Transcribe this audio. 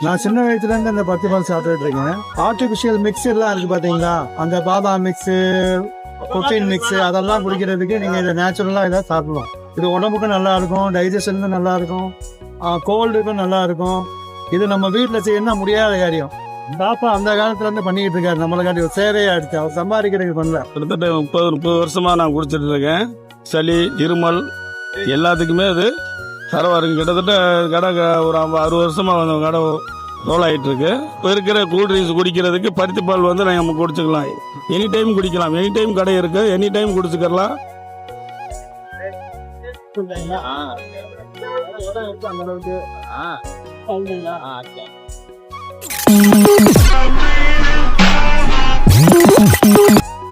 நான் சின்ன வயசுல இருந்து அந்த பருத்தி பால் சாப்பிட்டுட்டு இருக்கேன். ஆர்டிபிஷியல் மிக்ஸ் எல்லாம் இருக்கு பாத்தீங்களா, அந்த பாதாம் மிக்ஸ், புரோட்டீன் மிக்ஸ், அதெல்லாம் குடிக்கிறதுக்கு நீங்க இதை நேச்சுரலா இதை சாப்பிடலாம். இது உடம்புக்கும் நல்லா இருக்கும், டைஜஷனுக்கும் நல்லா இருக்கும், கோல்டுக்கும் நல்லா இருக்கும். இது நம்ம வீட்டில் செய்யணும் முடியாத காரியம். பாப்பா அந்த காலத்துல இருந்து பண்ணிக்கிட்டு இருக்காரு, நம்மளுக்காண்டி ஒரு சேவையா எடுத்து அவர் சம்பாதிக்கிறதுக்கு பண்ணல. கிட்டத்தட்ட 30 வருஷமா நான் குடிச்சிட்டு இருக்கேன். சளி, இருமல் எல்லாத்துக்குமே அது தரவா இருக்கு. கிட்டத்தட்ட கடை ஒரு 60 வருஷமா கடை ரோல் ஆகிட்டு இருக்கு. இப்போ இருக்கிற கூல்ட்ரிங்க்ஸ் குடிக்கிறதுக்கு பருத்தி பால் வந்து நம்ம குடிச்சுக்கலாம். எனி டைம் குடிக்கலாம், எனி டைம் கடை இருக்கு, எனி டைம் குடிச்சுக்கலாம்.